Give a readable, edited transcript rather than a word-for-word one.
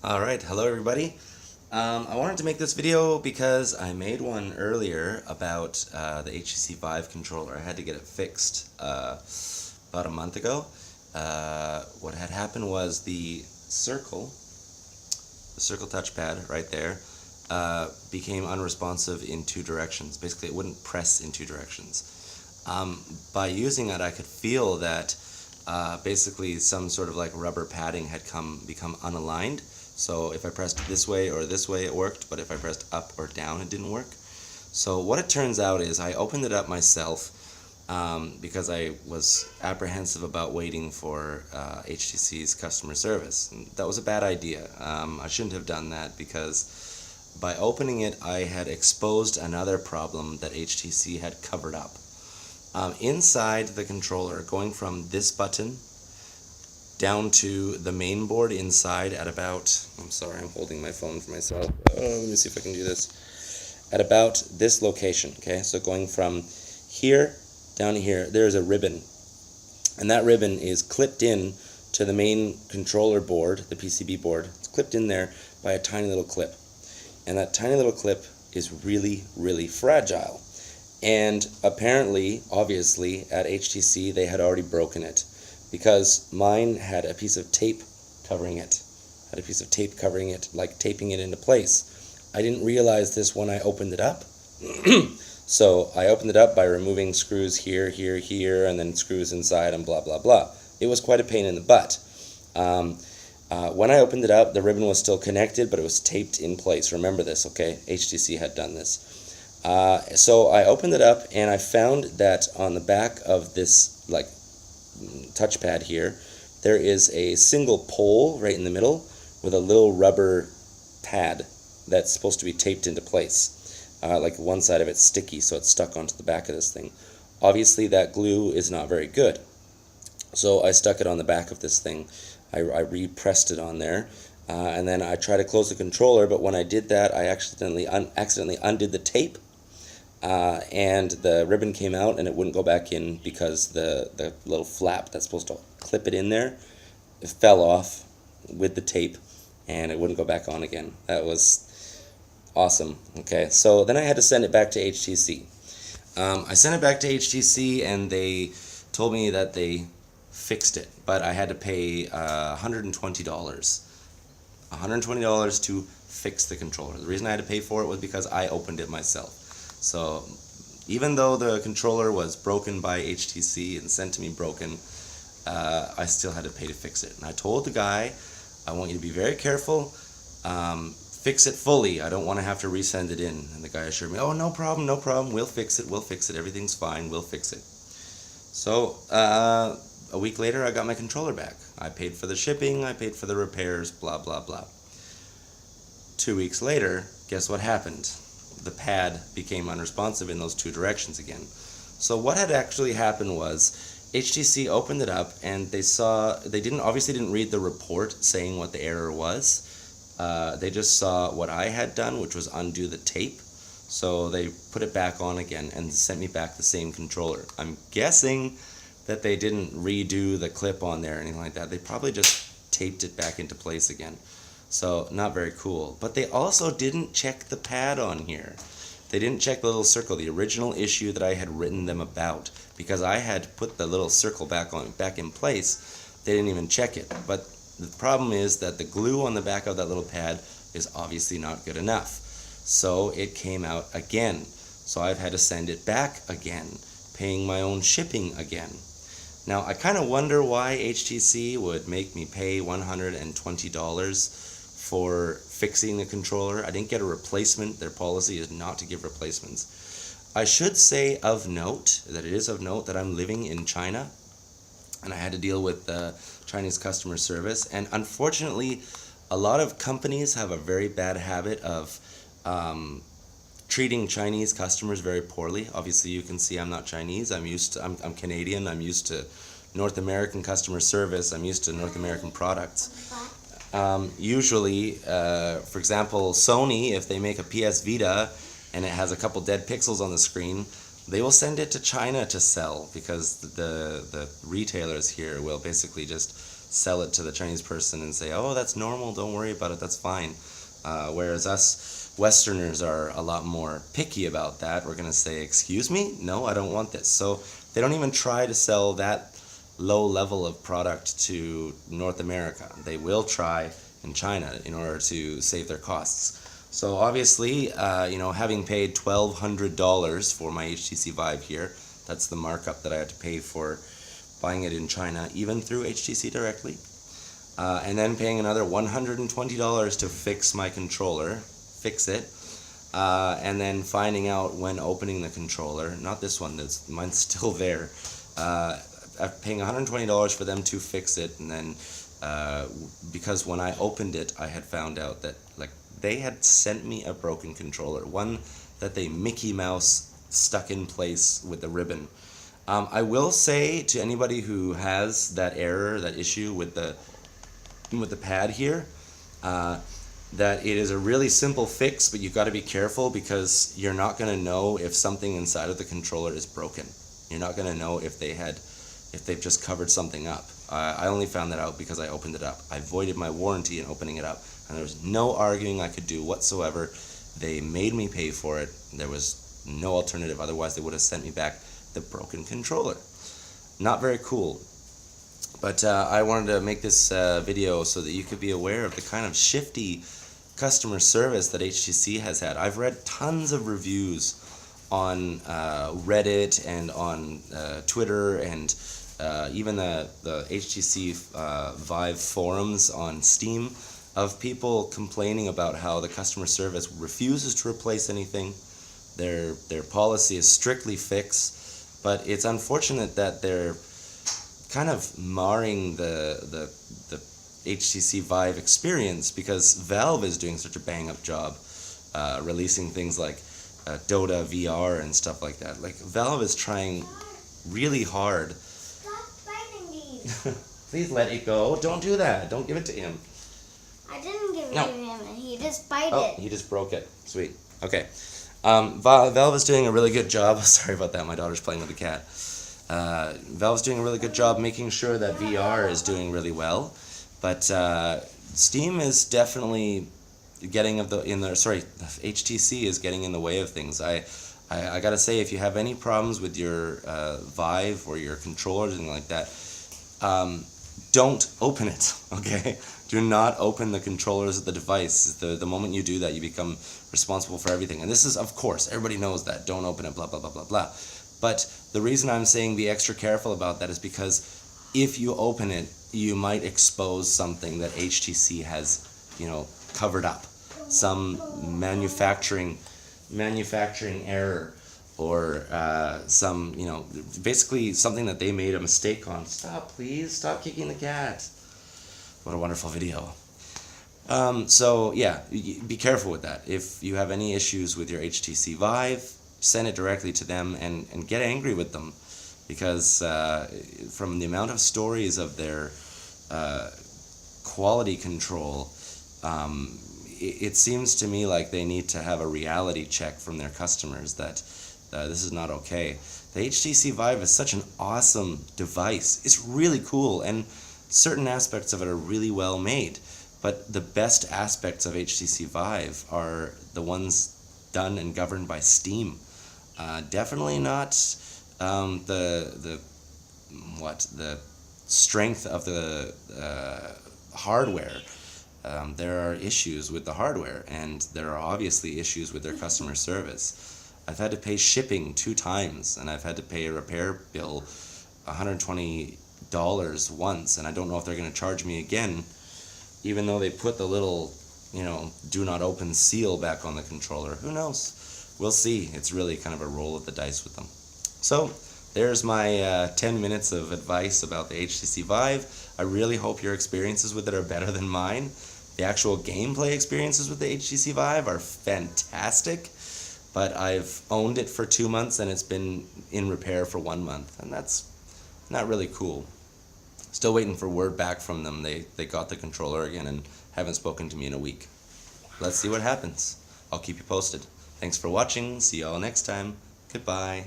Alright, hello everybody. I wanted to make this video because I made one earlier about the HTC Vive controller. I had to get it fixed about a month ago. What had happened was the circle touchpad right there became unresponsive in two directions. Basically, it wouldn't press in two directions. By using it, I could feel that basically some sort of like rubber padding had become unaligned. So if I pressed this way or this way, it worked, but if I pressed up or down, it didn't work. So what it turns out is I opened it up myself because I was apprehensive about waiting for HTC's customer service. And that was a bad idea. I shouldn't have done that because by opening it, I had exposed another problem that HTC had covered up. Inside the controller, going from this button down to the main board inside at about, I'm sorry, I'm holding my phone for myself. Let me see if I can do this. At about this location, okay? So going from here down to here, there's a ribbon. And that ribbon is clipped in to the main controller board, the PCB board. It's clipped in there by a tiny little clip. And that tiny little clip is really, really fragile. And apparently, obviously, at HTC, they had already broken it, because mine had a piece of tape covering it. Like taping it into place. I didn't realize this when I opened it up. So I opened it up by removing screws here, here, here, and then screws inside and blah, blah, blah. It was quite a pain in the butt. When I opened it up, the ribbon was still connected, but it was taped in place. Remember this, okay? HTC had done this. So I opened it up, and I found that on the back of this like touchpad here, there is a single pole right in the middle with a little rubber pad that's supposed to be taped into place. Like one side of it's sticky, so it's stuck onto the back of this thing. Obviously, that glue is not very good. So I stuck it on the back of this thing. I repressed it on there, and then I tried to close the controller, but when I did that, I accidentally undid the tape. And the ribbon came out and it wouldn't go back in because the little flap that's supposed to clip it in there, it fell off with the tape and it wouldn't go back on again. That was awesome. Okay, so then I had to send it back to HTC. I sent it back to HTC and they told me that they fixed it, but I had to pay $120. $120 to fix the controller. The reason I had to pay for it was because I opened it myself. So even though the controller was broken by HTC and sent to me broken, I still had to pay to fix it. And I told the guy, I want you to be very careful, fix it fully. I don't want to have to resend it in. And the guy assured me, oh, no problem, we'll fix it, everything's fine, we'll fix it. So a week later, I got my controller back. I paid for the shipping, I paid for the repairs, blah, blah, blah. 2 weeks later, guess what happened? The pad became unresponsive in those two directions again. So what had actually happened was HTC opened it up and they obviously didn't read the report saying what the error was. They just saw what I had done, which was undo the tape. So they put it back on again and sent me back the same controller. I'm guessing that they didn't redo the clip on there or anything like that. They probably just taped it back into place again. So, not very cool. But they also didn't check the pad on here. They didn't check the little circle, the original issue that I had written them about. Because I had put the little circle back in place, they didn't even check it. But the problem is that the glue on the back of that little pad is obviously not good enough. So, it came out again. So, I've had to send it back again, paying my own shipping again. Now, I kind of wonder why HTC would make me pay $120 for fixing the controller. I didn't get a replacement. Their policy is not to give replacements. I should say of note, that it is of note that I'm living in China and I had to deal with Chinese customer service. And unfortunately, a lot of companies have a very bad habit of treating Chinese customers very poorly. Obviously, you can see I'm not Chinese. I'm Canadian. I'm used to North American customer service. I'm used to North American products. Usually, for example, Sony, if they make a PS Vita and it has a couple dead pixels on the screen, they will send it to China to sell because the retailers here will basically just sell it to the Chinese person and say, oh, that's normal, don't worry about it, that's fine. Whereas us Westerners are a lot more picky about that. We're going to say, excuse me? No, I don't want this. So they don't even try to sell that low level of product to North America. They will try in China in order to save their costs. So obviously, having paid $1,200 for my HTC Vive here, that's the markup that I had to pay for buying it in China, even through HTC directly. And then paying another $120 to fix my controller, fix it, and then finding out when opening the controller, not this one, mine's still there, paying $120 for them to fix it, and then because when I opened it, I had found out that they had sent me a broken controller, one that they Mickey Mouse stuck in place with the ribbon. I will say to anybody who has that error, that issue with the pad here, that it is a really simple fix, but you've got to be careful because you're not going to know if something inside of the controller is broken. You're not going to know if they've just covered something up. I only found that out because I opened it up. I voided my warranty in opening it up, and there was no arguing I could do whatsoever. They made me pay for it. There was no alternative. Otherwise, they would have sent me back the broken controller. Not very cool. But I wanted to make this video so that you could be aware of the kind of shifty customer service that HTC has had. I've read tons of reviews on Reddit and on Twitter and even the HTC Vive forums on Steam of people complaining about how the customer service refuses to replace anything. Their policy is strictly fix, but it's unfortunate that they're kind of marring the HTC Vive experience because Valve is doing such a bang-up job releasing things like Dota VR and stuff like that. Like, Valve is trying really hard. Stop biting these. Please let it go. Don't do that. Don't give it to him. I didn't give it to him, and he just bit Oh, it. he just broke it. Sweet. Okay. Valve is doing a really good job. Sorry about that. My daughter's playing with the cat. Valve's doing a really good job making sure that VR is doing really well, but Steam is definitely getting HTC is getting in the way of things. I gotta say, if you have any problems with your Vive or your controller or anything like that, don't open it. Okay, do not open the controllers of the device. The moment you do that, you become responsible for everything. And this is, of course, everybody knows that. Don't open it. Blah blah blah blah blah. But the reason I'm saying be extra careful about that is because if you open it, you might expose something that HTC has, covered up. Some manufacturing error or some, basically something that they made a mistake on. Stop, please. Stop kicking the cat. What a wonderful video. So, yeah, be careful with that. If you have any issues with your HTC Vive, send it directly to them and get angry with them, because from the amount of stories of their quality control, it seems to me like they need to have a reality check from their customers that this is not okay. The HTC Vive is such an awesome device. It's really cool, and certain aspects of it are really well made, but the best aspects of HTC Vive are the ones done and governed by Steam. Definitely not the strength of the hardware. There are issues with the hardware, and there are obviously issues with their customer service. I've had to pay shipping 2 times, and I've had to pay a repair bill $120 once, and I don't know if they're going to charge me again, even though they put the little, do not open seal back on the controller. Who knows? We'll see. It's really kind of a roll of the dice with them. So, there's my 10 minutes of advice about the HTC Vive. I really hope your experiences with it are better than mine. The actual gameplay experiences with the HTC Vive are fantastic, but I've owned it for 2 months and it's been in repair for 1 month, and that's not really cool. Still waiting for word back from them. They got the controller again and haven't spoken to me in a week. Let's see what happens. I'll keep you posted. Thanks for watching. See you all next time. Goodbye.